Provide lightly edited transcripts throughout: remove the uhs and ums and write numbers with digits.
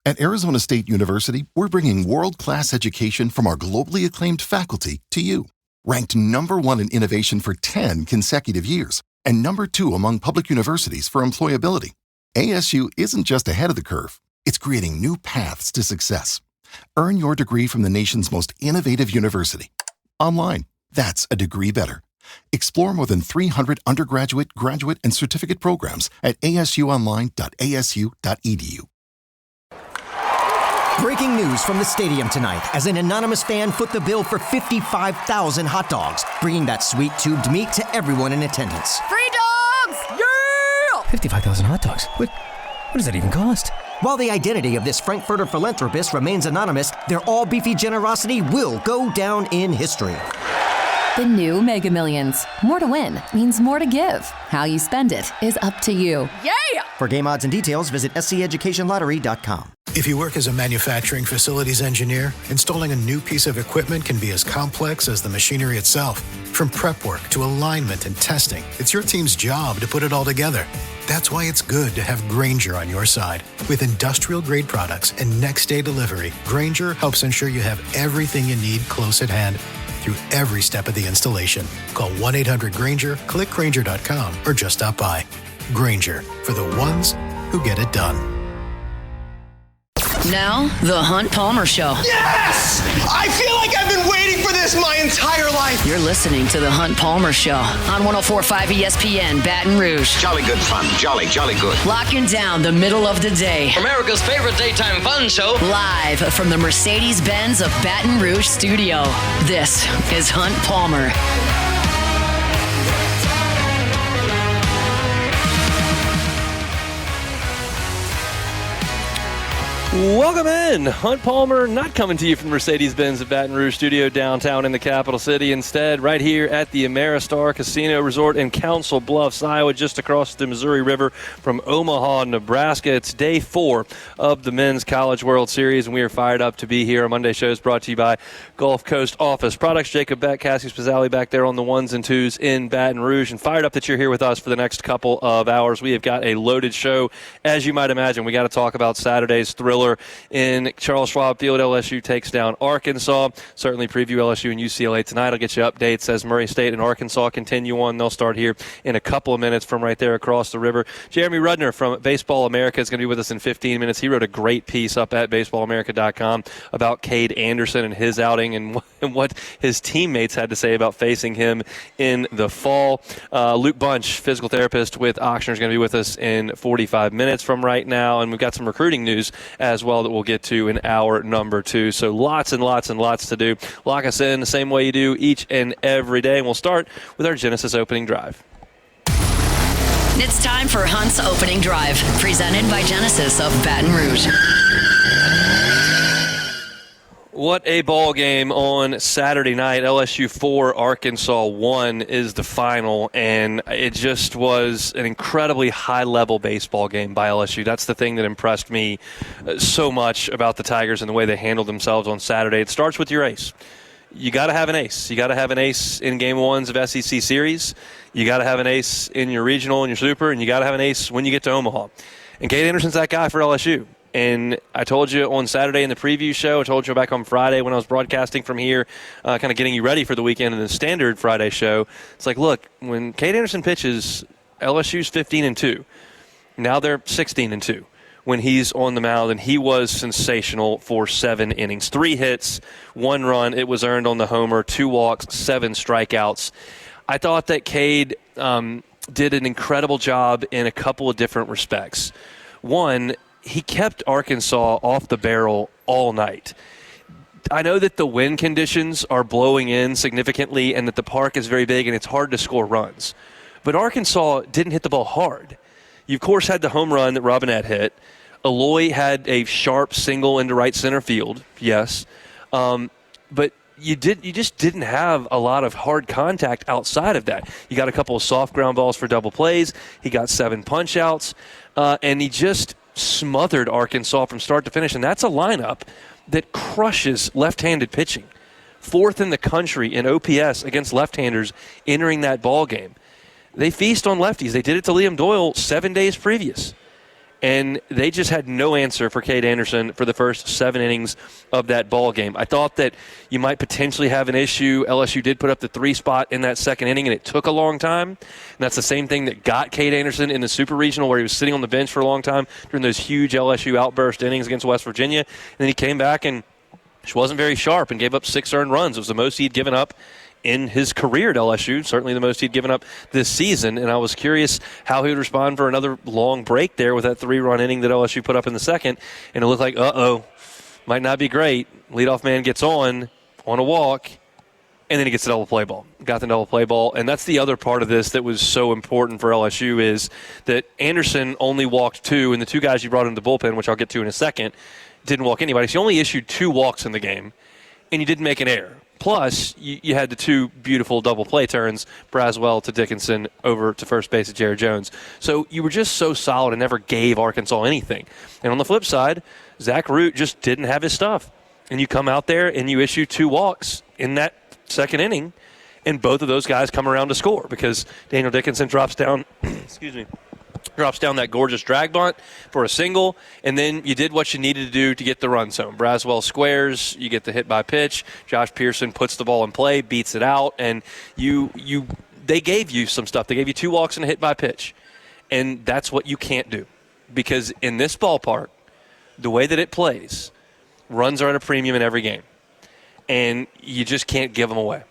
At Arizona State University, we're bringing world-class education from our globally acclaimed faculty to you. Ranked #1 in innovation for 10 consecutive years and #2 among public universities for employability. ASU isn't just ahead of the curve, it's creating new paths to success. Earn your degree from the nation's most innovative university. Online, that's a degree better. Explore more than 300 undergraduate, graduate, and certificate programs at asuonline.asu.edu. Breaking news from the stadium tonight as an anonymous fan foot the bill for 55,000 hot dogs, bringing that sweet tubed meat to everyone in attendance. Free dogs! Yeah! 55,000 hot dogs? What does that even cost? While the identity of this Frankfurter philanthropist remains anonymous, their all-beefy generosity will go down in history. The new Mega Millions. More to win means more to give. How you spend it is up to you. Yeah! For game odds and details, visit sceducationlottery.com. If you work as a manufacturing facilities engineer, installing a new piece of equipment can be as complex as the machinery itself. From prep work to alignment and testing, it's your team's job to put it all together. That's why it's good to have Grainger on your side. With industrial-grade products and next-day delivery, Grainger helps ensure you have everything you need close at hand through every step of the installation. Call 1-800-GRAINGER, click Grainger.com, or just stop by. Grainger, for the ones who get it done. Now, the Hunt Palmer Show. Yes! I feel like I've been waiting for this my entire life. You're listening to the Hunt Palmer Show on 104.5 ESPN Baton Rouge. Jolly good fun. Jolly good. Locking down the middle of the day. America's favorite daytime fun show. Live from the Mercedes-Benz of Baton Rouge studio. This is Hunt Palmer. Welcome in. Hunt Palmer not coming to you from Mercedes-Benz at Baton Rouge Studio downtown in the capital city. Instead, right here at the Ameristar Casino Resort in Council Bluffs, Iowa, just across the Missouri River from Omaha, Nebraska. It's day 4 of the Men's College World Series, and we are fired up to be here. Our Monday show is brought to you by Gulf Coast Office Products. Jacob Beck, Cassie Spazzali back there on the ones and twos in Baton Rouge, and fired up that you're here with us for the next couple of hours. We have got a loaded show, as you might imagine. We got to talk about Saturday's thriller in Charles Schwab Field. LSU takes down Arkansas. Certainly preview LSU and UCLA tonight. I'll get you updates as Murray State and Arkansas continue on. They'll start here in a couple of minutes from right there across the river. Jeremy Rudner from Baseball America is going to be with us in 15 minutes. He wrote a great piece up at baseballamerica.com about Cade Anderson and his outing and what his teammates had to say about facing him in the fall. Luke Bunch, physical therapist with Ochsner, is going to be with us in 45 minutes from right now. And we've got some recruiting news as well that we'll get to in hour number 2. So lots and lots and lots to do. Lock us in the same way you do each and every day. And we'll start with our Genesis opening drive. It's time for Hunt's opening drive, presented by Genesis of Baton Rouge. What a ball game on Saturday night. LSU 4, Arkansas 1 is the final, and it just was an incredibly high-level baseball game by LSU. That's the thing that impressed me so much about the Tigers and the way they handled themselves on Saturday. It starts with your ace. You got to have an ace. You got to have an ace in Game 1s of SEC series. You got to have an ace in your regional and your super, and you got to have an ace when you get to Omaha. And Cade Anderson's that guy for LSU. And I told you on Saturday in the preview show, I told you back on Friday when I was broadcasting from here, kind of getting you ready for the weekend in the standard Friday show. It's like, look, when Cade Anderson pitches, LSU's 15-2. Now they're 16-2 when he's on the mound, and he was sensational for 7 innings. 3 hits, 1 run. It was earned on the homer, 2 walks, 7 strikeouts. I thought that Cade did an incredible job in a couple of different respects. One, he kept Arkansas off the barrel all night. I know that the wind conditions are blowing in significantly and that the park is very big and it's hard to score runs. But Arkansas didn't hit the ball hard. You, of course, had the home run that Robinette hit. Aloy had a sharp single into right center field, yes. But you just didn't have a lot of hard contact outside of that. You got a couple of soft ground balls for double plays. He got 7 punch-outs. And he just smothered Arkansas from start to finish. And that's a lineup that crushes left-handed pitching. 4th in the country in OPS against left-handers entering that ball game. They feast on lefties. They did it to Liam Doyle 7 days previous. And they just had no answer for Cade Anderson for the first 7 innings of that ball game. I thought that you might potentially have an issue. LSU did put up the 3 spot in that second inning, and it took a long time. And that's the same thing that got Cade Anderson in the Super Regional, where he was sitting on the bench for a long time during those huge LSU outburst innings against West Virginia. And then he came back and just wasn't very sharp and gave up 6 earned runs. It was the most he'd given up in his career at LSU, certainly the most he'd given up this season, and I was curious how he would respond for another long break there with that 3-run inning that LSU put up in the second, and it looked like, might not be great. Leadoff man gets on a walk, and then he gets the double play ball. Got the double play ball, and that's the other part of this that was so important for LSU is that Anderson only walked 2, and the 2 guys you brought into the bullpen, which I'll get to in a second, didn't walk anybody. So you only issued 2 walks in the game, and you didn't make an error. Plus, you had the 2 beautiful double play turns, Braswell to Dickinson over to first base at Jared Jones. So you were just so solid and never gave Arkansas anything. And on the flip side, Zach Root just didn't have his stuff. And you come out there and you issue 2 walks in that second inning, and both of those guys come around to score because Daniel Dickinson drops down that gorgeous drag bunt for a single, and then you did what you needed to do to get the runs home. Braswell squares, you get the hit by pitch. Josh Pearson puts the ball in play, beats it out, and they gave you some stuff. They gave you 2 walks and a hit by pitch, and that's what you can't do because in this ballpark, the way that it plays, runs are at a premium in every game, and you just can't give them away.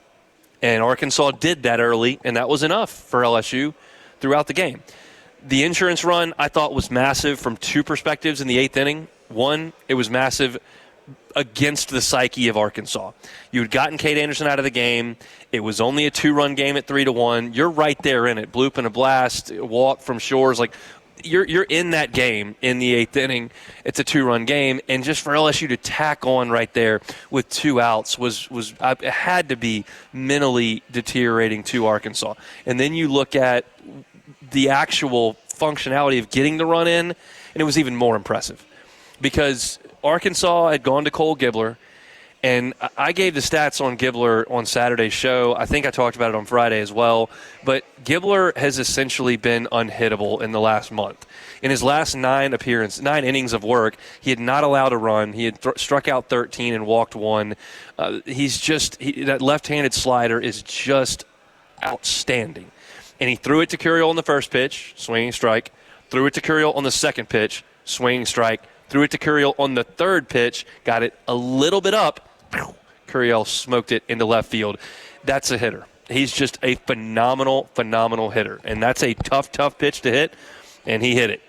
And Arkansas did that early, and that was enough for LSU throughout the game. The insurance run, I thought, was massive from 2 perspectives in the 8th inning. One, it was massive against the psyche of Arkansas. You had gotten Cade Anderson out of the game. It was only a 2-run game at 3-1. You're right there in it. Bloop and a blast, walk from Shores. Like, you're in that game in the 8th inning. It's a 2-run game. And just for LSU to tack on right there with 2 outs it had to be mentally deteriorating to Arkansas. And then you look at the actual functionality of getting the run in, and it was even more impressive because Arkansas had gone to Cole Gibbler, and I gave the stats on Gibbler on Saturday's show. I think I talked about it on Friday as well, but Gibbler has essentially been unhittable in the last month. In his last 9 innings of work, he had not allowed a run. He had struck out 13 and walked 1. That left-handed slider is just outstanding. And he threw it to Curiel on the first pitch, swinging strike. Threw it to Curiel on the second pitch, swinging strike. Threw it to Curiel on the third pitch, got it a little bit up. Curiel smoked it into left field. That's a hitter. He's just a phenomenal, phenomenal hitter. And that's a tough, tough pitch to hit, and he hit it.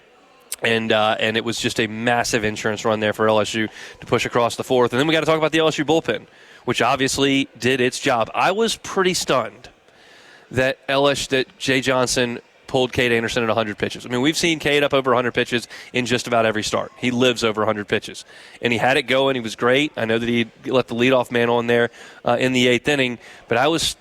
And it was just a massive insurance run there for LSU to push across the 4th. And then we got to talk about the LSU bullpen, which obviously did its job. I was pretty stunned that Jay Johnson pulled Cade Anderson at 100 pitches. I mean, we've seen Cade up over 100 pitches in just about every start. He lives over 100 pitches. And he had it going. He was great. I know that he let the leadoff man on there in the 8th inning, but I was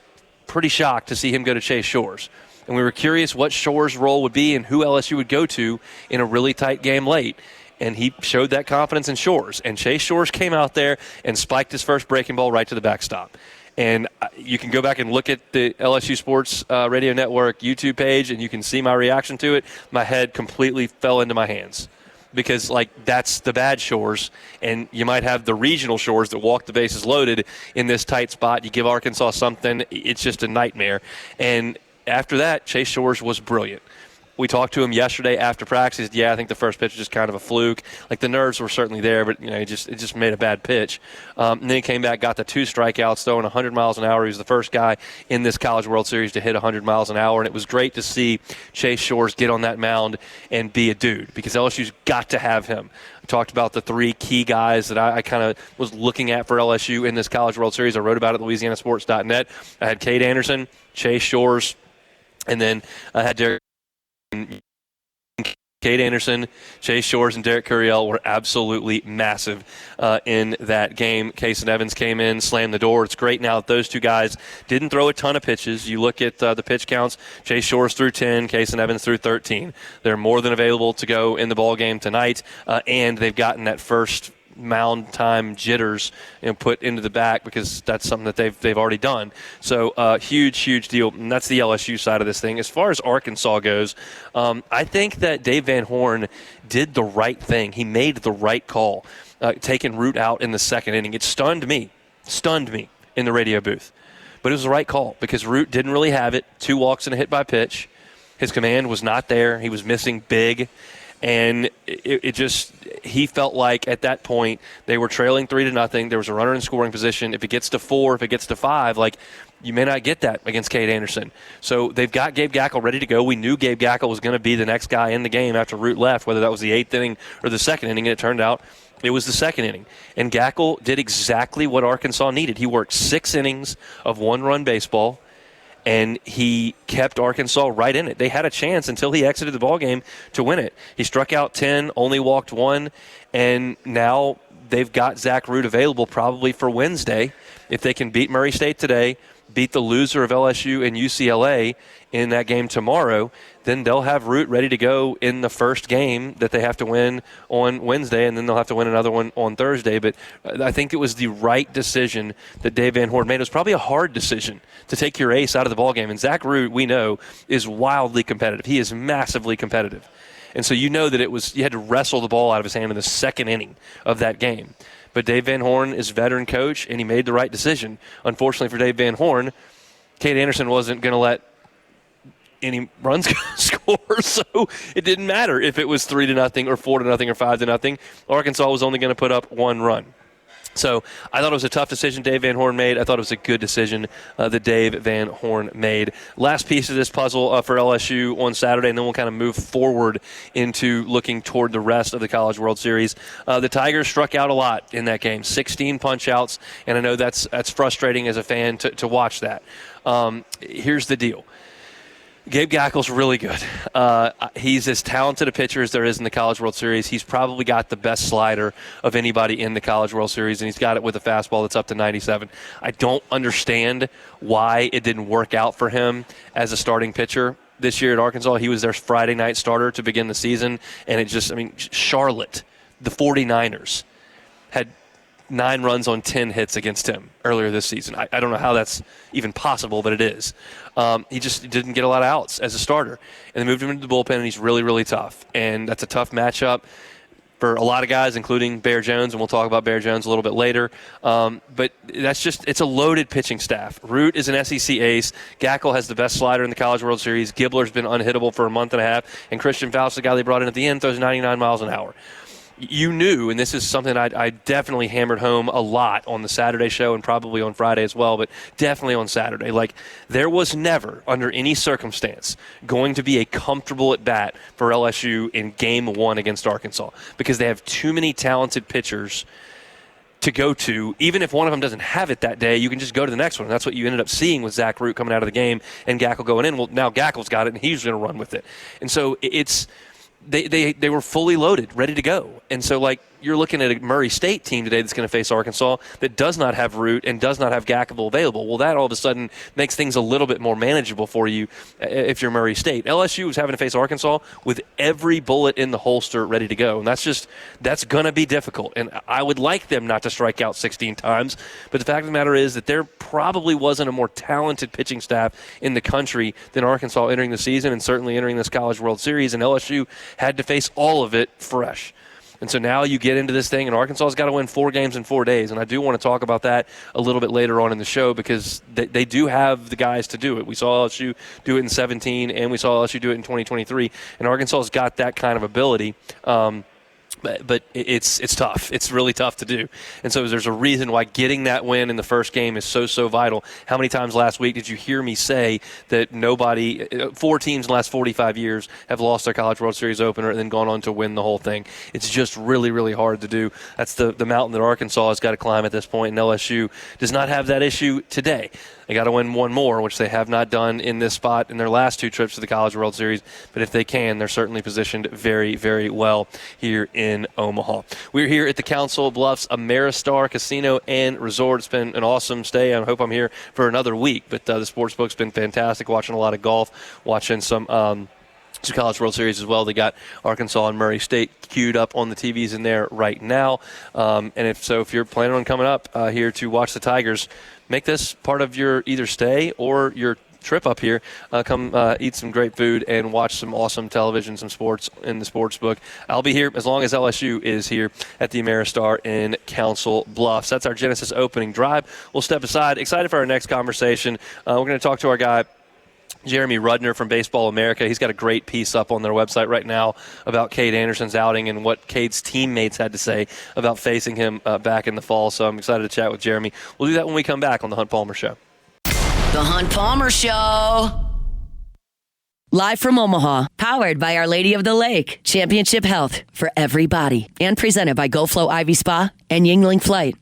pretty shocked to see him go to Chase Shores. And we were curious what Shores' role would be and who LSU would go to in a really tight game late. And he showed that confidence in Shores. And Chase Shores came out there and spiked his first breaking ball right to the backstop. And you can go back and look at the LSU Sports Radio Network YouTube page, and you can see my reaction to it. My head completely fell into my hands because, that's the bad Shores, and you might have the regional Shores that walk the bases loaded in this tight spot. You give Arkansas something, it's just a nightmare. And after that, Chase Shores was brilliant. We talked to him yesterday after practice. He said, I think the first pitch was just kind of a fluke. The nerves were certainly there, but it just made a bad pitch. And then he came back, got the 2 strikeouts, throwing 100 miles an hour. He was the first guy in this College World Series to hit 100 miles an hour, and it was great to see Chase Shores get on that mound and be a dude because LSU's got to have him. I talked about the 3 key guys that I kind of was looking at for LSU in this College World Series. I wrote about it at LouisianaSports.net. I had Cade Anderson, Chase Shores, and then I had Derek. Cade Anderson, Chase Shores, and Derek Curiel were absolutely massive in that game. Cason Evans came in, slammed the door. It's great now that those 2 guys didn't throw a ton of pitches. You look at the pitch counts. Chase Shores threw 10, Cason Evans threw 13. They're more than available to go in the ball game tonight, and they've gotten that first mound time jitters put into the back, because that's something that they've already done. So huge deal, and that's the LSU side of this thing. As far as Arkansas goes, I think that Dave Van Horn did the right thing. He made the right call, taking Root out in the second inning. It stunned me in the radio booth. But it was the right call, because Root didn't really have it. 2 walks and a hit by pitch. His command was not there. He was missing big. And he felt like at that point they were trailing 3-0. There was a runner in scoring position. If it gets to 4, if it gets to 5, you may not get that against Cade Anderson. So they've got Gabe Gackle ready to go. We knew Gabe Gackle was going to be the next guy in the game after Root left, whether that was the 8th inning or the 2nd inning, and it turned out it was the 2nd inning. And Gackle did exactly what Arkansas needed. He worked 6 innings of 1-run baseball, and he kept Arkansas right in it. They had a chance until he exited the ballgame to win it. He struck out 10, only walked 1, and now they've got Zach Root available probably for Wednesday. If they can beat Murray State today, beat the loser of LSU and UCLA in that game tomorrow, then they'll have Root ready to go in the first game that they have to win on Wednesday, and then they'll have to win another one on Thursday. But I think it was the right decision that Dave Van Horn made. It was probably a hard decision to take your ace out of the ballgame. And Zach Root, we know, is wildly competitive. He is massively competitive. And so you know that you had to wrestle the ball out of his hand in the 2nd inning of that game. But Dave Van Horn is a veteran coach, and he made the right decision. Unfortunately for Dave Van Horn, Cade Anderson wasn't going to let any runs score, so it didn't matter if it was 3-0 or 4-0 or 5-0. Arkansas was only going to put up 1 run. So I thought it was a tough decision Dave Van Horn made. I thought it was a good decision that Dave Van Horn made. Last piece of this puzzle for LSU on Saturday, and then we'll kind of move forward into looking toward the rest of the College World Series. The Tigers struck out a lot in that game, 16 punch-outs, and I know that's frustrating as a fan to watch that. Here's the deal. Gabe Gackle's really good. He's as talented a pitcher as there is in the College World Series. He's probably got the best slider of anybody in the College World Series, and he's got it with a fastball that's up to 97. I don't understand why it didn't work out for him as a starting pitcher this year at Arkansas. He was their Friday night starter to begin the season, and Charlotte, the 49ers, had 9 runs on 10 hits against him earlier this season. I don't know how that's even possible, but it is. He just didn't get a lot of outs as a starter. And they moved him into the bullpen, and he's really, really tough. And that's a tough matchup for a lot of guys, including Bear Jones, and we'll talk about Bear Jones a little bit later. But it's a loaded pitching staff. Root is an SEC ace. Gackle has the best slider in the College World Series. Gibbler's been unhittable for a month and a half. And Christian Faust, the guy they brought in at the end, throws 99 miles an hour. You knew, and this is something I definitely hammered home a lot on the Saturday show and probably on Friday as well, but definitely on Saturday. There was never, under any circumstance, going to be a comfortable at-bat for LSU in Game 1 against Arkansas, because they have too many talented pitchers to go to. Even if one of them doesn't have it that day, you can just go to the next one. And that's what you ended up seeing with Zach Root coming out of the game and Gackle going in. Well, now Gackle's got it, and he's going to run with it. And so it's They were fully loaded, ready to go. And so, you're looking at a Murray State team today that's going to face Arkansas that does not have Root and does not have Gackle available. Well, that all of a sudden makes things a little bit more manageable for you if you're Murray State. LSU was having to face Arkansas with every bullet in the holster ready to go. And that's going to be difficult. And I would like them not to strike out 16 times. But the fact of the matter is that there probably wasn't a more talented pitching staff in the country than Arkansas entering the season, and certainly entering this College World Series. And LSU had to face all of it fresh. And so now you get into this thing, and Arkansas's got to win 4 games in 4 days. And I do want to talk about that a little bit later on in the show, because they do have the guys to do it. We saw LSU do it in 2017, and we saw LSU do it in 2023. And Arkansas's got that kind of ability. But it's tough. It's really tough to do. And so there's a reason why getting that win in the first game is so vital. How many times last week did you hear me say that 4 teams in the last 45 years have lost their College World Series opener and then gone on to win the whole thing? It's just really, really hard to do. That's the mountain that Arkansas has got to climb at this point, and LSU does not have that issue today. They got to win 1 more, which they have not done in this spot in their last 2 trips to the College World Series. But if they can, they're certainly positioned very, very well here in Omaha. We're here at the Council Bluffs Ameristar Casino and Resort. It's been an awesome stay. I hope I'm here for another week. But the sportsbook's been fantastic, watching a lot of golf, watching some to College World Series as well. They got Arkansas and Murray State queued up on the TVs in there right now. And if you're planning on coming up here to watch the Tigers, make this part of your either stay or your trip up here. Come eat some great food and watch some awesome television, some sports in the sports book. I'll be here as long as LSU is here at the Ameristar in Council Bluffs. That's our Genesis opening drive. We'll step aside. Excited for our next conversation. We're going to talk to our guy, Jeremy Rudner from Baseball America. He's got a great piece up on their website right now about Cade Anderson's outing and what Cade's teammates had to say about facing him back in the fall. So I'm excited to chat with Jeremy. We'll do that when we come back on The Hunt Palmer Show. The Hunt Palmer Show. Live from Omaha, powered by Our Lady of the Lake, Championship Health for everybody, and presented by GoFlow Ivy Spa and Yingling Flight.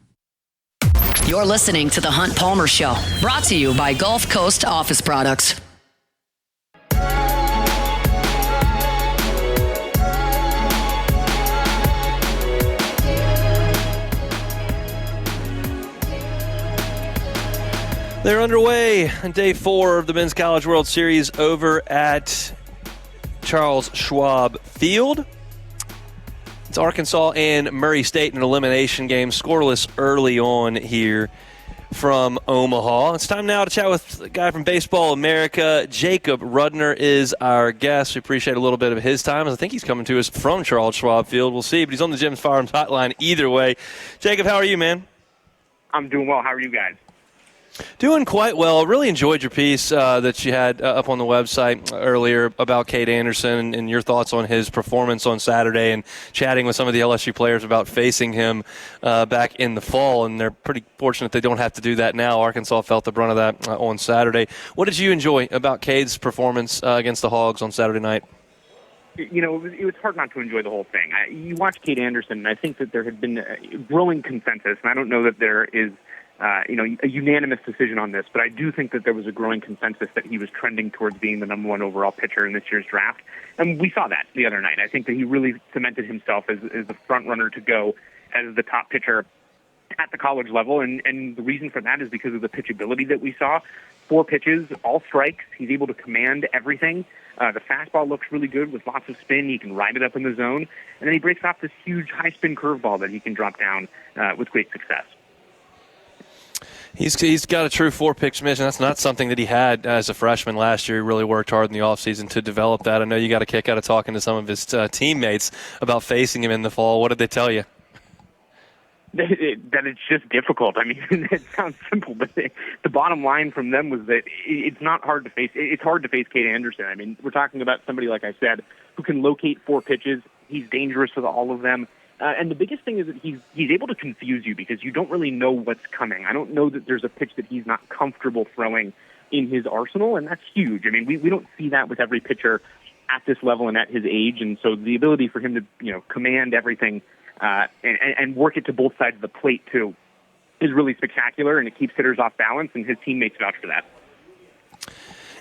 You're listening to The Hunt Palmer Show, brought to you by Gulf Coast Office Products. They're underway on day 4 of the Men's College World Series over at Charles Schwab Field. It's Arkansas and Murray State in an elimination game, scoreless early on here from Omaha. It's time now to chat with a guy from Baseball America. Jacob Rudner is our guest. We appreciate a little bit of his time. I think he's coming to us from Charles Schwab Field. We'll see, but he's on the Jim's Farms hotline either way. Jacob, how are you, man? I'm doing well. How are you guys? Doing quite well. Really enjoyed your piece that you had up on the website earlier about Cade Anderson and your thoughts on his performance on Saturday and chatting with some of the LSU players about facing him back in the fall. And they're pretty fortunate they don't have to do that now. Arkansas felt the brunt of that on Saturday. What did you enjoy about Cade's performance against the Hogs on Saturday night? You know, it was hard not to enjoy the whole thing. You watch Cade Anderson, and I think that there had been a growing consensus, and I don't know that there is a unanimous decision on this, but I do think that there was a growing consensus that he was trending towards being the number 1 overall pitcher in this year's draft. And we saw that the other night. I think that he really cemented himself as the front runner to go as the top pitcher at the college level. And the reason for that is because of the pitchability that we saw. 4 pitches, all strikes. He's able to command everything. The fastball looks really good with lots of spin. He can ride it up in the zone. And then he breaks off this huge high-spin curveball that he can drop down with great success. He's got a true 4-pitch mission. That's not something that he had as a freshman last year. He really worked hard in the offseason to develop that. I know you got a kick out of talking to some of his teammates about facing him in the fall. What did they tell you? That it's just difficult. I mean, it sounds simple, but the bottom line from them was that it's not hard to face. It's hard to face Cade Anderson. I mean, we're talking about somebody, like I said, who can locate 4 pitches. He's dangerous with all of them. And the biggest thing is that he's able to confuse you because you don't really know what's coming. I don't know that there's a pitch that he's not comfortable throwing in his arsenal, and that's huge. I mean, we don't see that with every pitcher at this level and at his age, and so the ability for him to command everything and work it to both sides of the plate too is really spectacular, and it keeps hitters off balance, and his teammates vouch for that.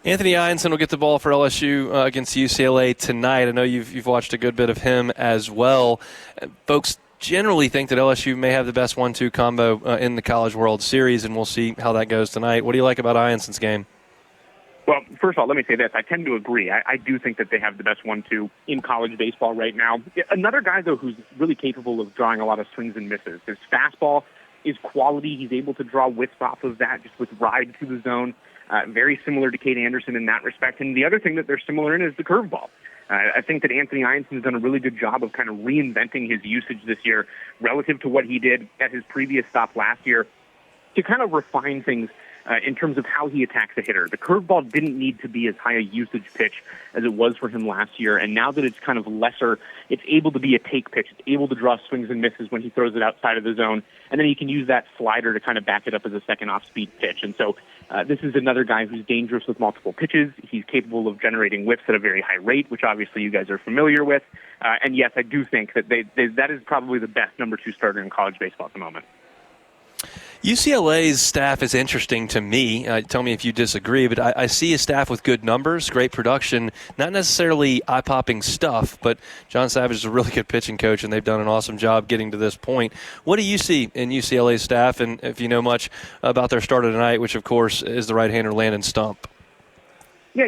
Anthony Ianson will get the ball for LSU against UCLA tonight. I know you've watched a good bit of him as well. Folks generally think that LSU may have the best 1-2 combo in the College World Series, and we'll see how that goes tonight. What do you like about Ianson's game? Well, first of all, let me say this. I tend to agree. I do think that they have the best 1-2 in college baseball right now. Another guy, though, who's really capable of drawing a lot of swings and misses. His fastball is quality. He's able to draw whiffs off of that just with ride through the zone. Very similar to Cade Anderson in that respect. And the other thing that they're similar in is the curveball. I think that Anthony Ianson has done a really good job of kind of reinventing his usage this year relative to what he did at his previous stop last year to kind of refine things in terms of how he attacks a hitter. The curveball didn't need to be as high a usage pitch as it was for him last year, and now that it's kind of lesser, it's able to be a take pitch. It's able to draw swings and misses when he throws it outside of the zone, and then he can use that slider to kind of back it up as a second off-speed pitch. And so this is another guy who's dangerous with multiple pitches. He's capable of generating whiffs at a very high rate, which obviously you guys are familiar with. And yes, I do think that that is probably the best number 2 starter in college baseball at the moment. UCLA's staff is interesting to me. Tell me if you disagree, but I see a staff with good numbers, great production, not necessarily eye-popping stuff, but John Savage is a really good pitching coach, and they've done an awesome job getting to this point. What do you see in UCLA's staff, and if you know much about their starter tonight, which, of course, is the right-hander Landon Stump? Yeah,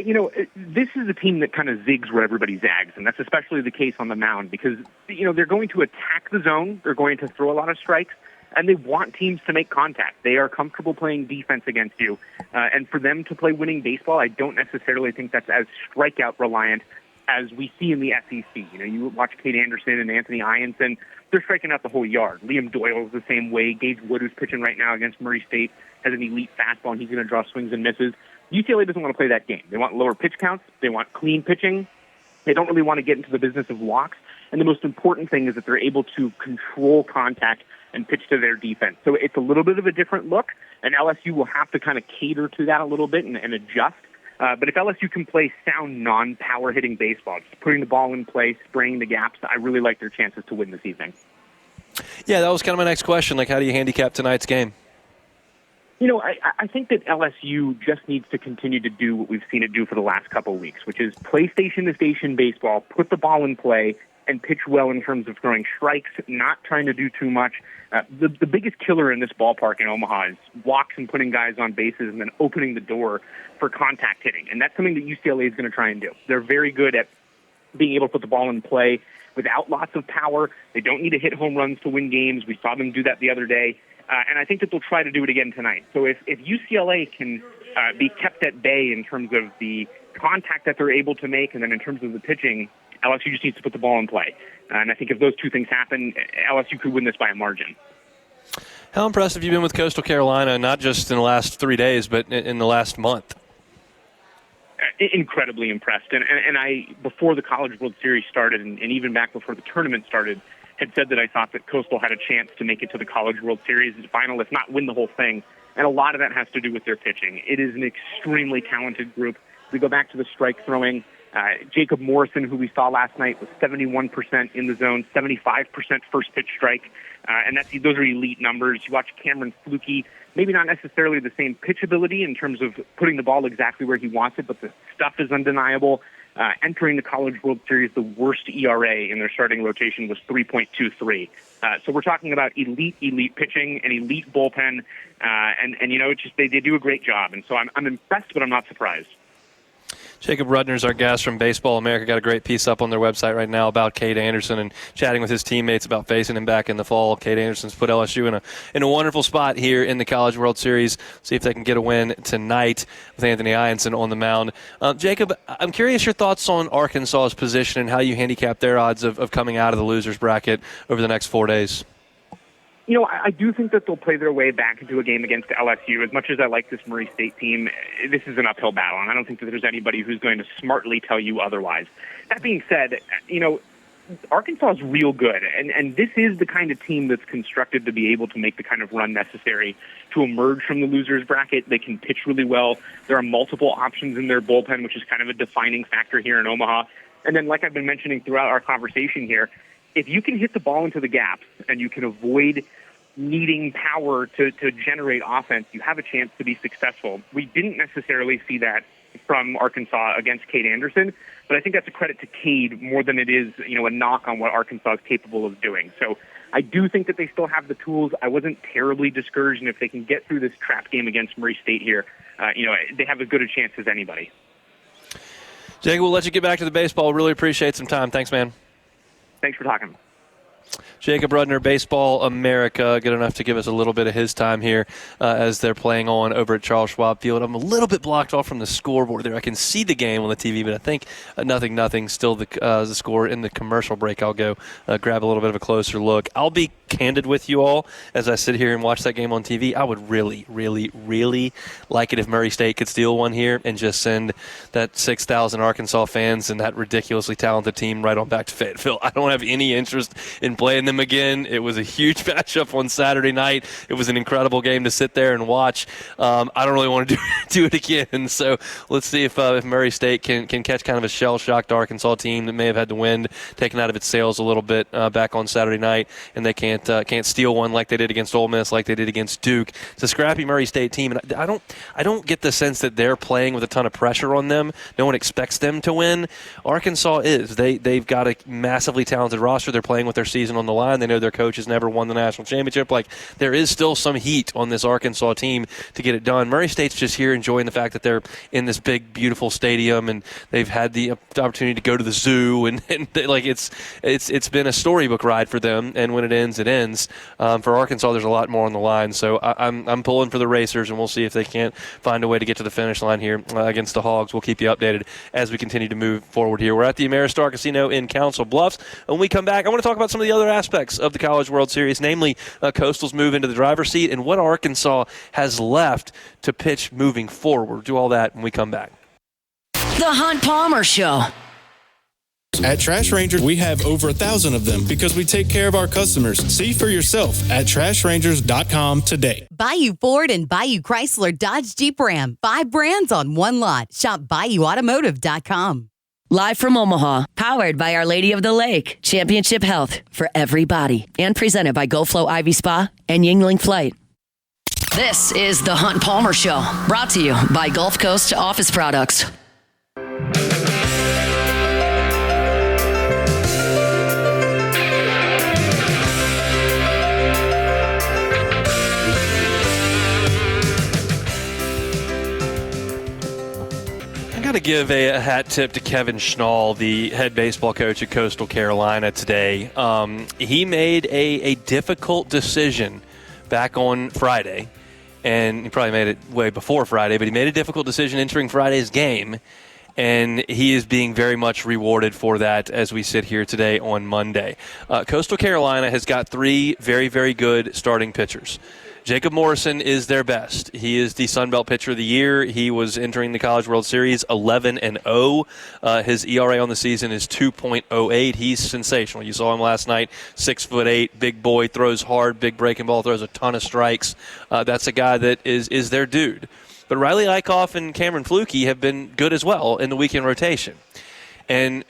this is a team that kind of zigs where everybody zags, and that's especially the case on the mound because, they're going to attack the zone, they're going to throw a lot of strikes, and they want teams to make contact. They are comfortable playing defense against you, and for them to play winning baseball, I don't necessarily think that's as strikeout-reliant as we see in the SEC. You watch Kate Anderson and Anthony Ianson, they're striking out the whole yard. Liam Doyle's the same way. Gage Wood, who's pitching right now against Murray State, has an elite fastball, and he's going to draw swings and misses. UCLA doesn't want to play that game. They want lower pitch counts. They want clean pitching. They don't really want to get into the business of walks. And the most important thing is that they're able to control contact and pitch to their defense. So it's a little bit of a different look, and LSU will have to kind of cater to that a little bit and adjust. But if LSU can play sound, non-power hitting baseball, just putting the ball in play, spraying the gaps, I really like their chances to win this evening. Yeah, that was kind of my next question. How do you handicap tonight's game? I think that LSU just needs to continue to do what we've seen it do for the last couple of weeks, which is play station-to-station baseball, put the ball in play, and pitch well in terms of throwing strikes, not trying to do too much. The biggest killer in this ballpark in Omaha is walks and putting guys on bases and then opening the door for contact hitting. And that's something that UCLA is going to try and do. They're very good at being able to put the ball in play without lots of power. They don't need to hit home runs to win games. We saw them do that the other day. And I think that they'll try to do it again tonight. So if UCLA can be kept at bay in terms of the contact that they're able to make and then in terms of the pitching, LSU just needs to put the ball in play. And I think if those two things happen, LSU could win this by a margin. How impressed have you been with Coastal Carolina, not just in the last 3 days, but in the last month? Incredibly impressed. And I, before the College World Series started and even back before the tournament started, had said that I thought that Coastal had a chance to make it to the College World Series final, if not win the whole thing. And a lot of that has to do with their pitching. It is an extremely talented group. We go back to the strike throwing. Jacob Morrison, who we saw last night, was 71% in the zone, 75% first pitch strike. And those are elite numbers. You watch Cameron Fluke, maybe not necessarily the same pitch ability in terms of putting the ball exactly where he wants it, but the stuff is undeniable. Entering the College World Series, the worst ERA in their starting rotation was 3.23. So we're talking about elite pitching, an elite bullpen, and it's just they do a great job. And so I'm impressed, but I'm not surprised. Jacob Rudner is our guest from Baseball America. Got a great piece up on their website right now about Cade Anderson and chatting with his teammates about facing him back in the fall. Cade Anderson's put LSU in a wonderful spot here in the College World Series. See if they can get a win tonight with Anthony Ianson on the mound. Jacob, I'm curious your thoughts on Arkansas's position and how you handicap their odds of coming out of the losers bracket over the next 4 days. I do think that they'll play their way back into a game against LSU. As much as I like this Murray State team, this is an uphill battle, and I don't think that there's anybody who's going to smartly tell you otherwise. That being said, Arkansas is real good, and this is the kind of team that's constructed to be able to make the kind of run necessary to emerge from the losers bracket. They can pitch really well. There are multiple options in their bullpen, which is kind of a defining factor here in Omaha. And then, like I've been mentioning throughout our conversation here, if you can hit the ball into the gaps and you can avoid needing power to generate offense, you have a chance to be successful. We didn't necessarily see that from Arkansas against Cade Anderson, but I think that's a credit to Cade more than it is, a knock on what Arkansas is capable of doing. So I do think that they still have the tools. I wasn't terribly discouraged, and if they can get through this trap game against Murray State here, they have as good a chance as anybody. Jacob, we'll let you get back to the baseball. Really appreciate some time. Thanks, man. Thanks for talking. Jacob Rudner, Baseball America, good enough to give us a little bit of his time here as they're playing on over at Charles Schwab Field. I'm a little bit blocked off from the scoreboard there. I can see the game on the TV, but I think 0-0 still the score in the commercial break. I'll go grab a little bit of a closer look. I'll be candid with you all as I sit here and watch that game on TV. I would really, really, really like it if Murray State could steal one here and just send that 6,000 Arkansas fans and that ridiculously talented team right on back to Fayetteville. I don't have any interest in playing them again. It was a huge matchup on Saturday night. It was an incredible game to sit there and watch. I don't really want to do it again. So let's see if Murray State can catch kind of a shell-shocked Arkansas team that may have had the wind taken out of its sails a little bit back on Saturday night, and they can't steal one like they did against Ole Miss, like they did against Duke. It's a scrappy Murray State team, and I don't get the sense that they're playing with a ton of pressure on them. No one expects them to win. Arkansas is. They've got a massively talented roster. They're playing with their season season on the line. They know their coach has never won the national championship. Like, there is still some heat on this Arkansas team to get it done. Murray State's just here enjoying the fact that they're in this big, beautiful stadium, and they've had the opportunity to go to the zoo, and like it's been a storybook ride for them. And when it ends, it ends. For Arkansas, there's a lot more on the line. So I'm pulling for the Racers, and we'll see if they can't find a way to get to the finish line here against the Hogs. We'll keep you updated as we continue to move forward here. We're at the Ameristar Casino in Council Bluffs. When we come back, I want to talk about some of the other aspects of the College World Series, namely Coastal's move into the driver's seat and what Arkansas has left to pitch moving forward. We'll do all that when we come back. The Hunt Palmer Show. At Trash Ranger, we have over 1,000 of them because we take care of our customers. See for yourself at trashrangers.com today. Bayou Ford and Bayou Chrysler Dodge Jeep Ram. 5 brands on one lot. Shop BayouAutomotive.com. Live from Omaha, powered by Our Lady of the Lake, Championship Health for everybody, and presented by GoFlow Ivy Spa and Yingling Flight. This is the Hunt Palmer Show, brought to you by Gulf Coast Office Products. I got to give a hat tip to Kevin Schnall, the head baseball coach at Coastal Carolina today. He made a difficult decision back on Friday, and he probably made it way before Friday, but he made a difficult decision entering Friday's game, and he is being very much rewarded for that as we sit here today on Monday. Coastal Carolina has got 3 very, very good starting pitchers. Jacob Morrison is their best. He is the Sun Belt Pitcher of the Year. He was entering the College World Series 11-0. His ERA on the season is 2.08. He's sensational. You saw him last night, 6'8", big boy, throws hard, big breaking ball, throws a ton of strikes. That's a guy that is their dude. But Riley Eichhoff and Cameron Fluke have been good as well in the weekend rotation. And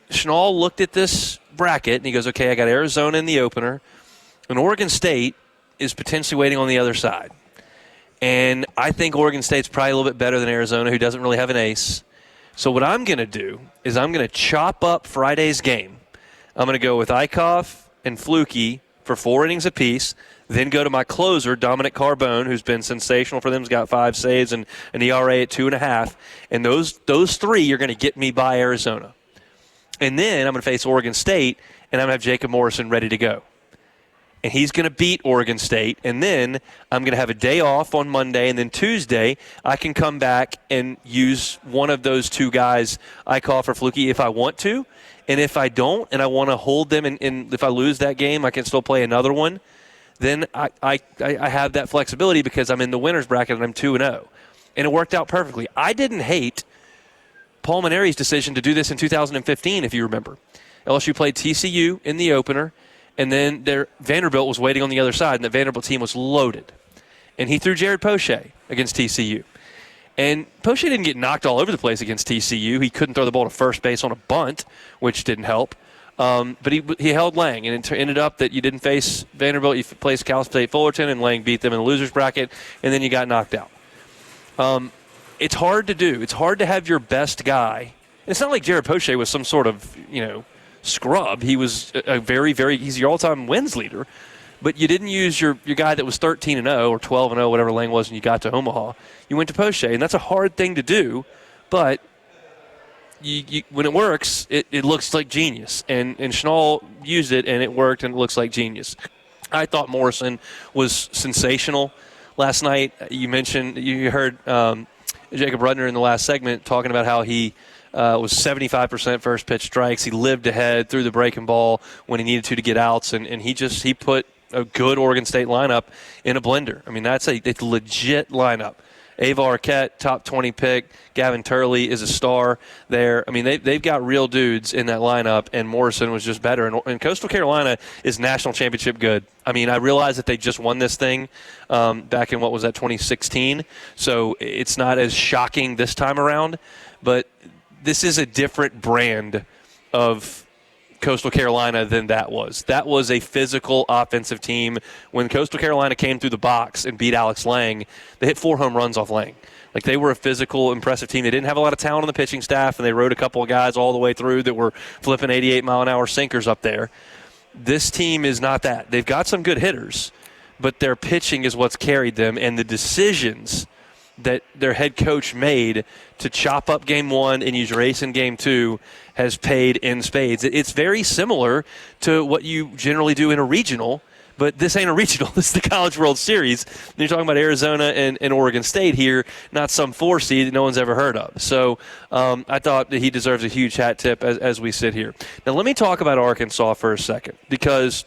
Schnall looked at this bracket, and he goes, okay, I got Arizona in the opener, and Oregon State is potentially waiting on the other side. And I think Oregon State's probably a little bit better than Arizona, who doesn't really have an ace. So what I'm going to do is I'm going to chop up Friday's game. I'm going to go with Eichhoff and Fluke for 4 innings apiece, then go to my closer, Dominic Carbone, who's been sensational for them. He's got 5 saves and an ERA at 2.5. And those 3 are going to get me by Arizona. And then I'm going to face Oregon State, and I'm going to have Jacob Morrison ready to go. And he's going to beat Oregon State. And then I'm going to have a day off on Monday. And then Tuesday, I can come back and use one of those 2 guys, Eichhoff or Fluke, if I want to. And if I don't, and I want to hold them, and if I lose that game, I can still play another one. Then I have that flexibility because I'm in the winner's bracket and I'm 2-0. And it worked out perfectly. I didn't hate Paul Maneri's decision to do this in 2015, if you remember. LSU played TCU in the opener. And then Vanderbilt was waiting on the other side, and the Vanderbilt team was loaded. And he threw Jared Poche against TCU. And Poche didn't get knocked all over the place against TCU. He couldn't throw the ball to first base on a bunt, which didn't help. But he held Lang, and it ended up that you didn't face Vanderbilt. You faced Cal State Fullerton, and Lang beat them in the loser's bracket, and then you got knocked out. It's hard to do. It's hard to have your best guy. It's not like Jared Poche was some sort of, scrub. He was a very, very, he's your all-time wins leader, but you didn't use your guy that was 13-0 or 12-0, whatever Lang was when you got to Omaha. You went to Poche, and that's a hard thing to do, but you when it works, it looks like genius. And Schnall used it, and it worked, and it looks like genius. I thought Morrison was sensational last night. You heard Jacob Rudner in the last segment talking about how he was 75% first pitch strikes. He lived ahead, threw the breaking ball when he needed to get outs, and he put a good Oregon State lineup in a blender. I mean, it's a legit lineup. Ava Arquette, top 20 pick. Gavin Turley is a star there. I mean, they've got real dudes in that lineup, and Morrison was just better. And Coastal Carolina is national championship good. I mean, I realize that they just won this thing back in, 2016, so it's not as shocking this time around, but this is a different brand of Coastal Carolina than that was. That was a physical offensive team. When Coastal Carolina came through the box and beat Alex Lang, they hit 4 home runs off Lang. Like, they were a physical, impressive team. They didn't have a lot of talent on the pitching staff, and they rode a couple of guys all the way through that were flipping 88-mile-an-hour sinkers up there. This team is not that. They've got some good hitters, but their pitching is what's carried them, and the decisions that their head coach made to chop up game one and use your ace in game two has paid in spades. It's very similar to what you generally do in a regional, but this ain't a regional. This is the College World Series. You're talking about Arizona and Oregon State here, not some 4 seed that no one's ever heard of. So I thought that he deserves a huge hat tip as we sit here. Now let me talk about Arkansas for a second, because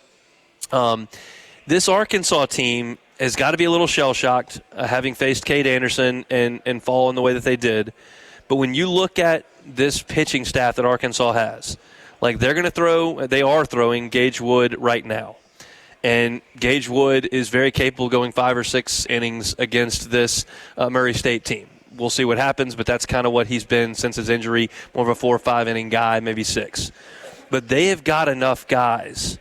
this Arkansas team has got to be a little shell-shocked, having faced Cade Anderson and fall in the way that they did. But when you look at this pitching staff that Arkansas has, like they are throwing Gage Wood right now. And Gage Wood is very capable of going 5 or 6 innings against this Murray State team. We'll see what happens, but that's kind of what he's been since his injury, more of a 4 or 5 inning guy, maybe 6. But they have got enough guys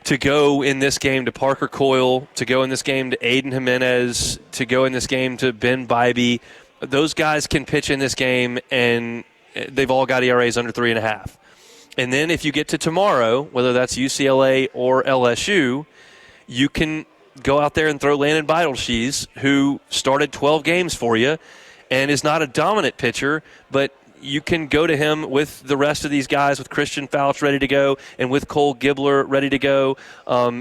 to go in this game to Parker Coyle, to go in this game to Aiden Jimenez, to go in this game to Ben Bybee. Those guys can pitch in this game, and they've all got ERAs under 3.5. And then if you get to tomorrow, whether that's UCLA or LSU, you can go out there and throw Landon Beidelshees, who started 12 games for you and is not a dominant pitcher, but you can go to him with the rest of these guys, with Christian Fouch ready to go, and with Cole Gibbler ready to go,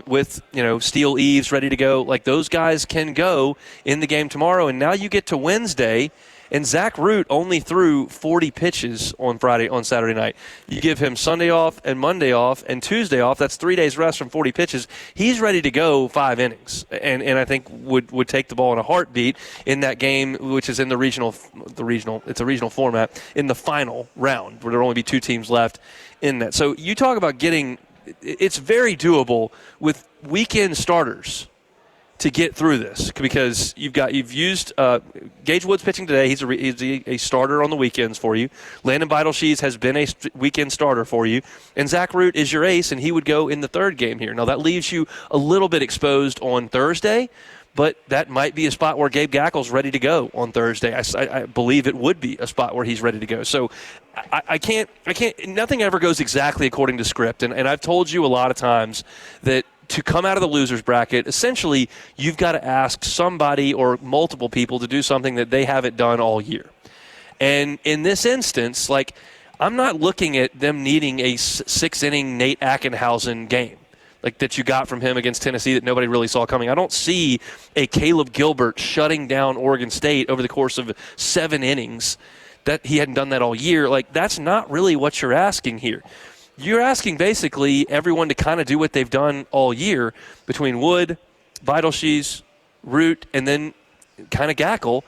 with Steele Eves ready to go. Like, those guys can go in the game tomorrow. And now you get to Wednesday, and Zach Root only threw 40 pitches on Saturday night. You give him Sunday off and Monday off and Tuesday off. That's 3 days rest from 40 pitches. He's ready to go 5 innings, and I think would take the ball in a heartbeat in that game, which is in the regional. It's a regional format in the final round, where there will only be 2 teams left in that. So you talk about it's very doable with weekend starters to get through this, because you've used Gage Wood's pitching today. He's a starter on the weekends for you. Landon Beidelshees has been a weekend starter for you, and Zach Root is your ace, and he would go in the 3rd game here. Now that leaves you a little bit exposed on Thursday, but that might be a spot where Gabe Gackle's ready to go on Thursday. I believe it would be a spot where he's ready to go. So I can't. Nothing ever goes exactly according to script, and I've told you a lot of times that to come out of the loser's bracket, essentially you've got to ask somebody or multiple people to do something that they haven't done all year. And in this instance, I'm not looking at them needing a 6-inning Nate Ackenhausen game like that you got from him against Tennessee that nobody really saw coming. I don't see a Caleb Gilbert shutting down Oregon State over the course of 7 innings. That he hadn't done that all year. That's not really what you're asking here. You're asking basically everyone to kind of do what they've done all year between Wood, Beidelshees, Root, and then kind of Gackle,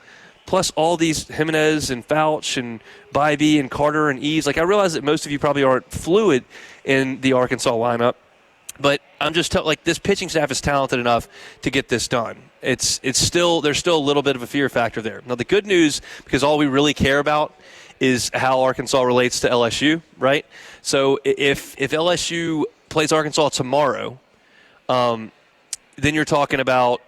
plus all these Jimenez and Fouch and Bybee and Carter and Eves. I realize that most of you probably aren't fluid in the Arkansas lineup, but I'm just this pitching staff is talented enough to get this done. There's still a little bit of a fear factor there. Now the good news, because all we really care about is how Arkansas relates to LSU, right? So if LSU plays Arkansas tomorrow, then you're talking about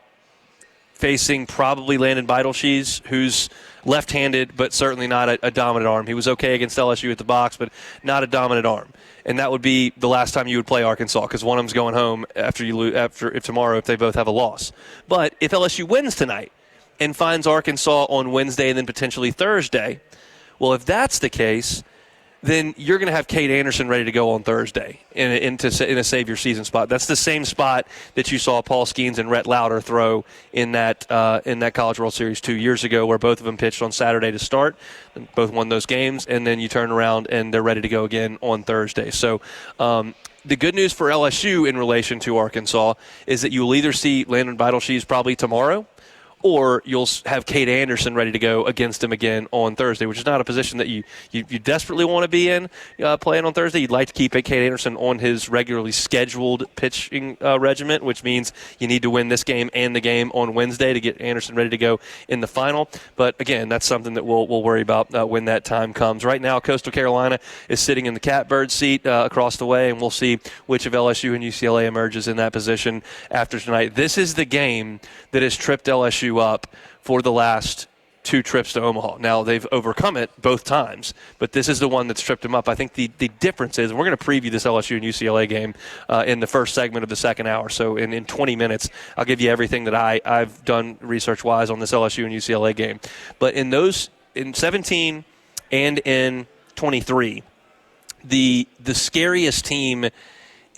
facing probably Landon Beidelshees, who's left-handed but certainly not a dominant arm. He was okay against LSU at the box, but not a dominant arm. And that would be the last time you would play Arkansas, because one of them's going home if tomorrow if they both have a loss. But if LSU wins tonight and finds Arkansas on Wednesday and then potentially Thursday, well, if that's the case, then you're going to have Cade Anderson ready to go on Thursday in a save your season spot. That's the same spot that you saw Paul Skeens and Rhett Lauder throw in that College World Series 2 years ago, where both of them pitched on Saturday to start, and both won those games, and then you turn around and they're ready to go again on Thursday. So the good news for LSU in relation to Arkansas is that you will either see Landon Beidelshees probably tomorrow, or you'll have Cade Anderson ready to go against him again on Thursday, which is not a position that you desperately want to be in playing on Thursday. You'd like to keep Cade Anderson on his regularly scheduled pitching regiment, which means you need to win this game and the game on Wednesday to get Anderson ready to go in the final. But, again, that's something that we'll worry about when that time comes. Right now, Coastal Carolina is sitting in the catbird seat across the way, and we'll see which of LSU and UCLA emerges in that position after tonight. This is the game that has tripped LSU up for the last 2 trips to Omaha. Now, they've overcome it both times, but this is the one that's tripped them up. I think the difference is, and we're going to preview this LSU and UCLA game in the first segment of the second hour. So in 20 minutes, I'll give you everything that I've done research-wise on this LSU and UCLA game. But in 17 and in 23, the scariest team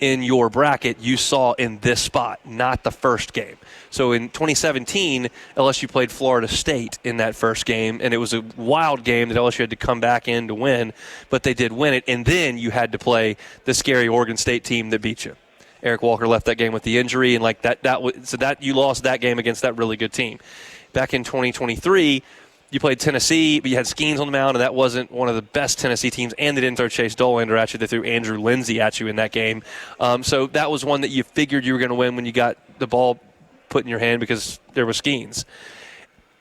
in your bracket you saw in this spot, not the first game. So in 2017, LSU played Florida State in that first game, and it was a wild game that LSU had to come back in to win, but they did win it, and then you had to play the scary Oregon State team that beat you. Eric Walker left that game with the injury, and that you lost that game against that really good team. Back in 2023, you played Tennessee, but you had Skeens on the mound, and that wasn't one of the best Tennessee teams, and they didn't throw Chase Dolander at you. They threw Andrew Lindsey at you in that game. So that was one that you figured you were going to win when you got the ball put in your hand because there was Skeens.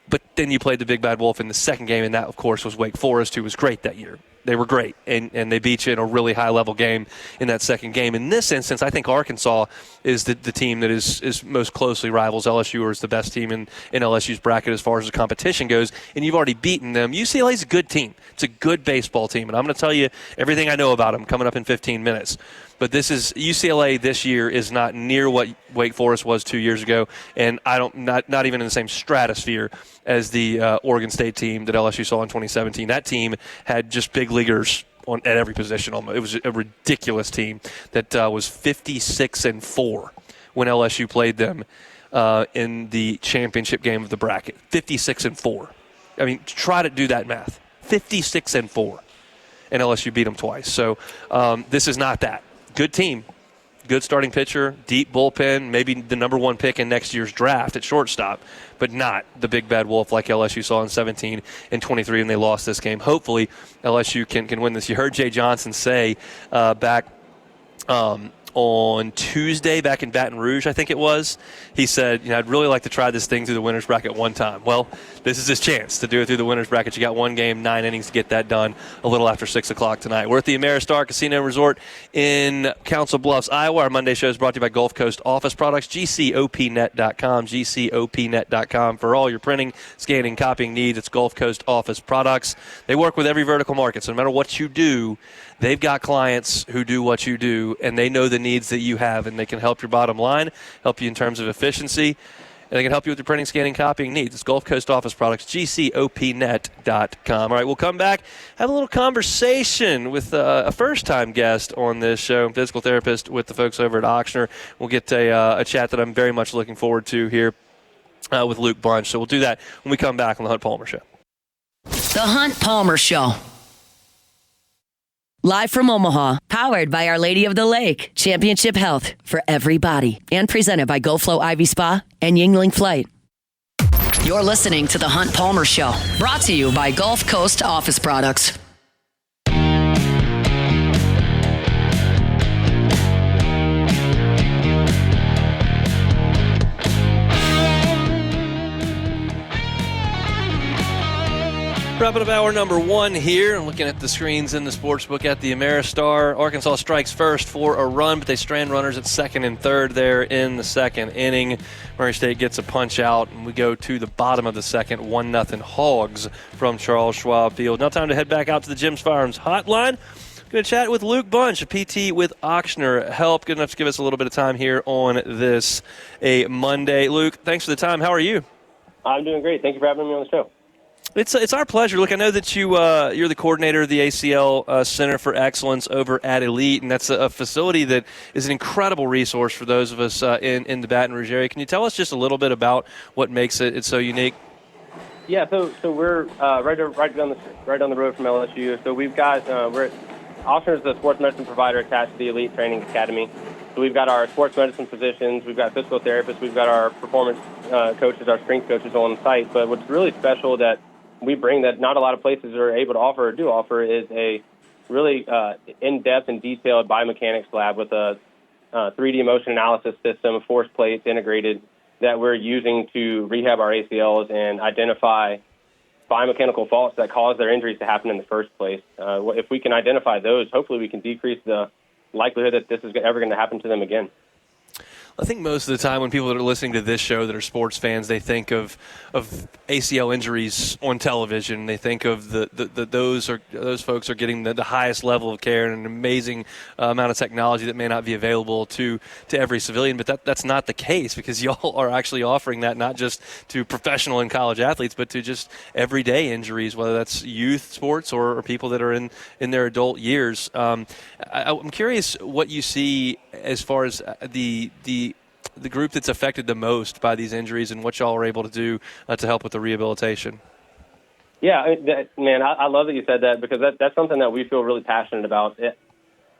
But then you played the Big Bad Wolf in the second game, and that, of course, was Wake Forest, who was great that year. They were great, and they beat you in a really high-level game in that second game. In this instance, I think Arkansas is the team that is most closely rivals LSU, or is the best team in LSU's bracket as far as the competition goes, and you've already beaten them. UCLA's a good team. It's a good baseball team, and I'm going to tell you everything I know about them coming up in 15 minutes. But UCLA this year is not near what Wake Forest was 2 years ago, and not even in the same stratosphere as the Oregon State team that LSU saw in 2017. That team had just big leaguers at every position. Almost. It was a ridiculous team that was 56-4 when LSU played them in the championship game of the bracket. 56-4. I mean, try to do that math. 56-4, and LSU beat them twice. So this is not that. Good team, good starting pitcher, deep bullpen, maybe the number 1 pick in next year's draft at shortstop, but not the Big Bad Wolf like LSU saw in 17 and 23, and they lost this game. Hopefully, LSU can win this. You heard Jay Johnson say back on Tuesday, back in Baton Rouge, I think it was, he said, I'd really like to try this thing through the winner's bracket one time. Well, this is his chance to do it through the winner's bracket. You got 1 game, 9 innings to get that done a little after 6 o'clock tonight. We're at the Ameristar Casino and Resort in Council Bluffs, Iowa. Our Monday show is brought to you by Gulf Coast Office Products, GCOPnet.com, GCOPnet.com. For all your printing, scanning, copying needs, it's Gulf Coast Office Products. They work with every vertical market, so no matter what you do, they've got clients who do what you do, and they know the needs that you have, and they can help your bottom line, help you in terms of efficiency, and they can help you with your printing, scanning, copying needs. It's Gulf Coast Office Products, GCOPnet.com. All right, we'll come back, have a little conversation with a first-time guest on this show, physical therapist with the folks over at Ochsner. We'll get a chat that I'm very much looking forward to here with Luke Bunch. So we'll do that when we come back on the Hunt Palmer Show. The Hunt Palmer Show. Live from Omaha, powered by Our Lady of the Lake, Championship Health for everybody, and presented by GoFlow Ivy Spa and Yingling Flight. You're listening to The Hunt Palmer Show, brought to you by Gulf Coast Office Products. Wrapping up hour number 1 here. I'm looking at the screens in the sportsbook at the Ameristar. Arkansas strikes first for a run, but they strand runners at second and third there in the second inning. Murray State gets a punch out, and we go to the bottom of the second, 1-0 Hogs from Charles Schwab Field. Now time to head back out to the Jim's Firearms hotline. Going to chat with Luke Bunch, a PT with Ochsner Help. Good enough to give us a little bit of time here on this Monday. Luke, thanks for the time. How are you? I'm doing great. Thank you for having me on the show. It's our pleasure. Look, I know that you're the coordinator of the ACL Center for Excellence over at Elite, and that's a facility that is an incredible resource for those of us in the Baton Rouge area. Can you tell us just a little bit about what makes it so unique? Yeah, so we're right down the road from LSU. So we've got Ochsner is the sports medicine provider attached to the Elite Training Academy. So we've got our sports medicine physicians, we've got physical therapists, we've got our performance coaches, our strength coaches on site. But what's really special that we bring that not a lot of places are able to offer or do offer is a really in-depth and detailed biomechanics lab with a 3D motion analysis system, force plates integrated that we're using to rehab our ACLs and identify biomechanical faults that cause their injuries to happen in the first place. If we can identify those, hopefully we can decrease the likelihood that this is ever going to happen to them again. I think most of the time when people that are listening to this show that are sports fans, they think of ACL injuries on television. They think of those folks are getting the highest level of care and an amazing amount of technology that may not be available to every civilian. But that's not the case, because y'all are actually offering that not just to professional and college athletes, but to just everyday injuries, whether that's youth sports or people that are in their adult years. I'm curious what you see as far as the group that's affected the most by these injuries and what y'all are able to do to help with the rehabilitation. Yeah, man, I love that you said that, because that's something that we feel really passionate about.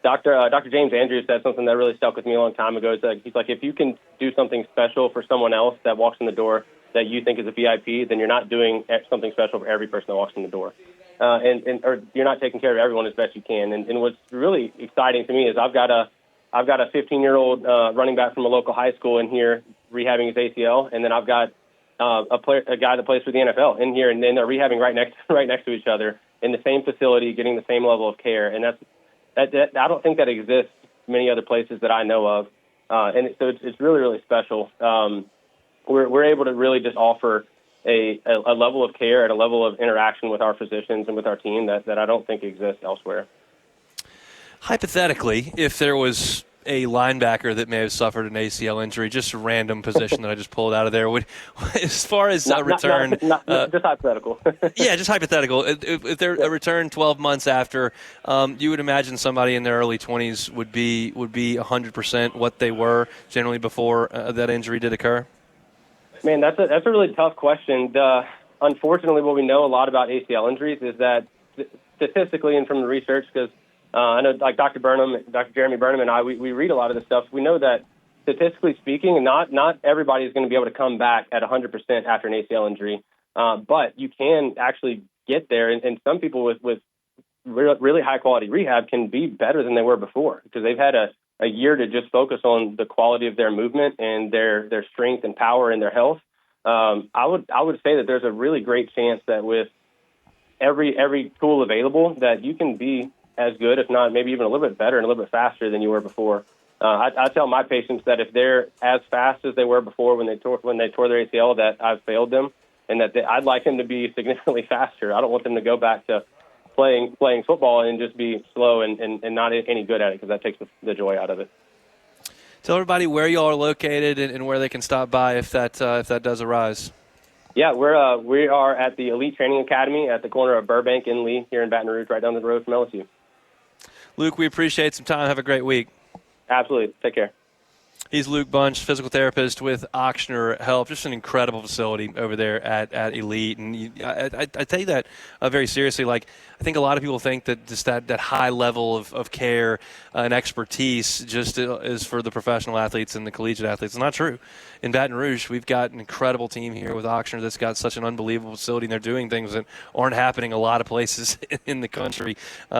Dr. James Andrews said something that really stuck with me a long time ago. He's like, if you can do something special for someone else that walks in the door that you think is a VIP, then you're not doing something special for every person that walks in the door. Or you're not taking care of everyone as best you can. And what's really exciting to me is I've got a 15-year-old running back from a local high school in here rehabbing his ACL, and then I've got a guy that plays for the NFL in here, and then they're rehabbing right next to each other in the same facility, getting the same level of care. And that I don't think that exists many other places that I know of, and so it's really, really special. We're able to really just offer a level of care and a level of interaction with our physicians and with our team that I don't think exists elsewhere. Hypothetically, if there was a linebacker that may have suffered an ACL injury, just a random position that I just pulled out of there, as far as return, just hypothetical. Yeah, just hypothetical. If they're a return 12 months after, you would imagine somebody in their early 20s would be 100% what they were generally before that injury did occur. Man, that's a really tough question. Unfortunately, what we know a lot about ACL injuries is that statistically and from the research, because I know like Dr. Jeremy Burnham and I, we read a lot of this stuff. We know that statistically speaking, not everybody is going to be able to come back at 100% after an ACL injury, but you can actually get there. And some people with really high quality rehab can be better than they were before, because they've had a year to just focus on the quality of their movement and their strength and power and their health. I would say that there's a really great chance that with every tool available that you can be as good, if not maybe even a little bit better and a little bit faster than you were before. I tell my patients that if they're as fast as they were before when they tore their ACL, that I've failed them, and that I'd like them to be significantly faster. I don't want them to go back to playing football and just be slow and not any good at it, because that takes the joy out of it. Tell everybody where you all are located and where they can stop by if that does arise. Yeah, we are at the Elite Training Academy at the corner of Burbank and Lee here in Baton Rouge, right down the road from LSU. Luke, we appreciate some time. Have a great week. Absolutely. Take care. He's Luke Bunch, physical therapist with Ochsner Health. Just an incredible facility over there at Elite. And I tell you that very seriously. Like, I think a lot of people think that just that high level of care and expertise just is for the professional athletes and the collegiate athletes. It's not true. In Baton Rouge, we've got an incredible team here with Ochsner that's got such an unbelievable facility, and they're doing things that aren't happening a lot of places in the country.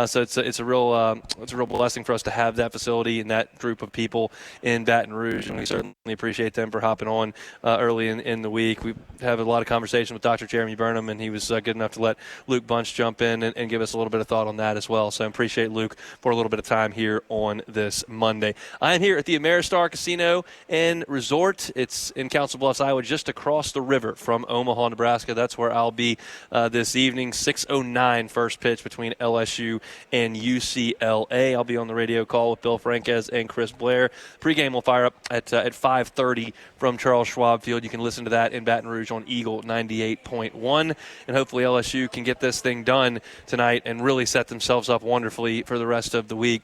So it's a real blessing for us to have that facility and that group of people in Baton Rouge, and we certainly appreciate them for hopping on early in the week. We have a lot of conversation with Dr. Jeremy Burnham, and he was good enough to let Luke Bunch jump in and give us a little bit of thought on that as well. So I appreciate Luke for a little bit of time here on this Monday. I am here at the Ameristar Casino and Resort. It's in Council Bluffs, Iowa, just across the river from Omaha, Nebraska. That's where I'll be this evening. 6:09 first pitch between LSU and UCLA. I'll be on the radio call with Bill Franquez and Chris Blair. Pre-game will fire up at 5:30 from Charles Schwab Field. You can listen to that in Baton Rouge on Eagle 98.1. And hopefully LSU can get this thing done tonight and really set themselves up wonderfully for the rest of the week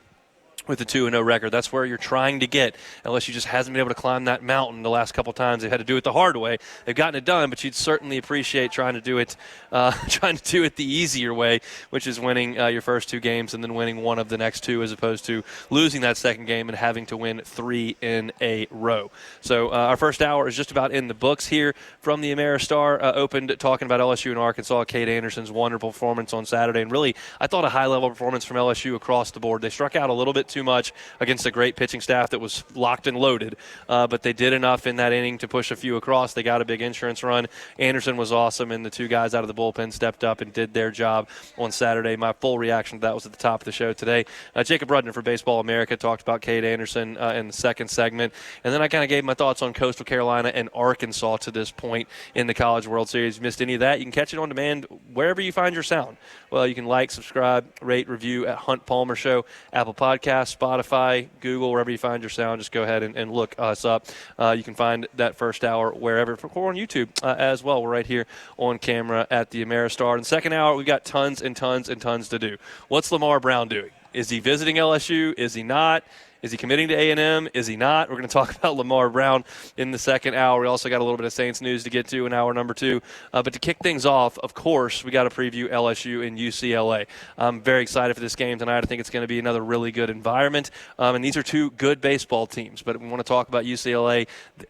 with a 2-0 record. That's where you're trying to get. LSU just hasn't been able to climb that mountain the last couple times. They've had to do it the hard way. They've gotten it done, but you'd certainly appreciate trying to do it the easier way, which is winning your first 2 games and then winning one of the next 2, as opposed to losing that second game and having to win 3 in a row. So our first hour is just about in the books here from the Ameristar. Opened talking about LSU and Arkansas, Cade Anderson's wonderful performance on Saturday, and really I thought a high-level performance from LSU across the board. They struck out a little bit too much against a great pitching staff that was locked and loaded, but they did enough in that inning to push a few across. They got a big insurance run. Anderson was awesome, and the two guys out of the bullpen stepped up and did their job on Saturday. My full reaction to that was at the top of the show today. Jacob Rudner for Baseball America talked about Cade Anderson in the second segment, and then I kind of gave my thoughts on Coastal Carolina and Arkansas to this point in the College World Series. If you missed any of that, you can catch it on demand wherever you find your sound. Well, you can like, subscribe, rate, review at Hunt Palmer Show, Apple Podcasts, Spotify, Google, wherever you find your sound. Just go ahead and look us up. You can find that first hour wherever, or on YouTube as well. We're right here on camera at the Ameristar. In the second hour, we've got tons and tons and tons to do. What's Lamar Brown doing? Is he visiting LSU? Is he not? Is he committing to A&M? Is he not? We're going to talk about Lamar Brown in the second hour. We also got a little bit of Saints news to get to in hour number 2. But to kick things off, of course, we got to preview LSU and UCLA. I'm very excited for this game tonight. I think it's going to be another really good environment. And these are two good baseball teams. But we want to talk about UCLA,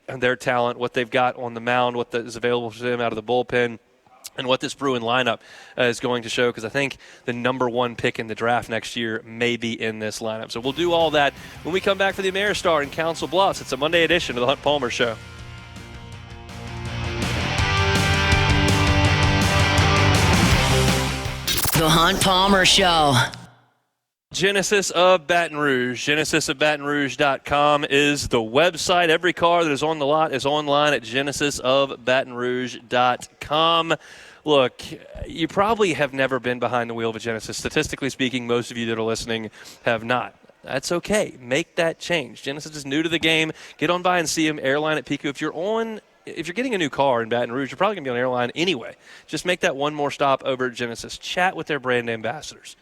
their talent, what they've got on the mound, what is available for them out of the bullpen, and what this Bruin lineup is going to show, because I think the number 1 pick in the draft next year may be in this lineup. So we'll do all that when we come back for the Ameristar in Council Bluffs. It's a Monday edition of the Hunt Palmer Show. The Hunt Palmer Show. Genesis of Baton Rouge. GenesisofBatonRouge.com is the website. Every car that is on the lot is online at GenesisofBatonRouge.com. Look, you probably have never been behind the wheel of a Genesis. Statistically speaking, most of you that are listening have not. That's okay. Make that change. Genesis is new to the game. Get on by and see them. Airline at Pico. If you're getting a new car in Baton Rouge, you're probably going to be on Airline anyway. Just make that one more stop over at Genesis. Chat with their brand ambassadors.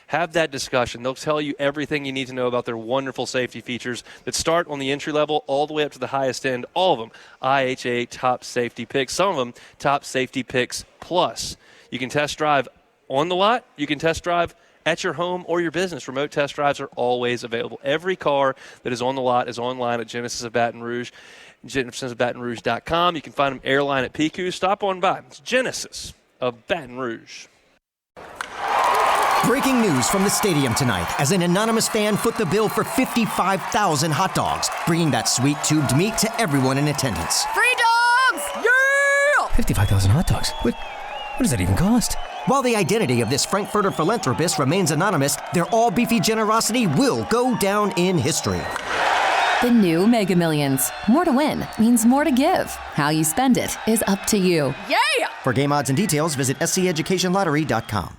Have that discussion. They'll tell you everything you need to know about their wonderful safety features that start on the entry level all the way up to the highest end. All of them IHA top safety picks. Some of them top safety picks plus. You can test drive on the lot. You can test drive at your home or your business. Remote test drives are always available. Every car that is on the lot is online at Genesis of Baton Rouge. GenesisofBatonRouge.com. You can find them Airline at PQ. Stop on by. It's Genesis of Baton Rouge. Breaking news from the stadium tonight as an anonymous fan foot the bill for 55,000 hot dogs, bringing that sweet tubed meat to everyone in attendance. Free dogs! Yeah! 55,000 hot dogs? What does that even cost? While the identity of this Frankfurter philanthropist remains anonymous, their all-beefy generosity will go down in history. The new Mega Millions. More to win means more to give. How you spend it is up to you. Yeah! For game odds and details, visit SCEducationLottery.com.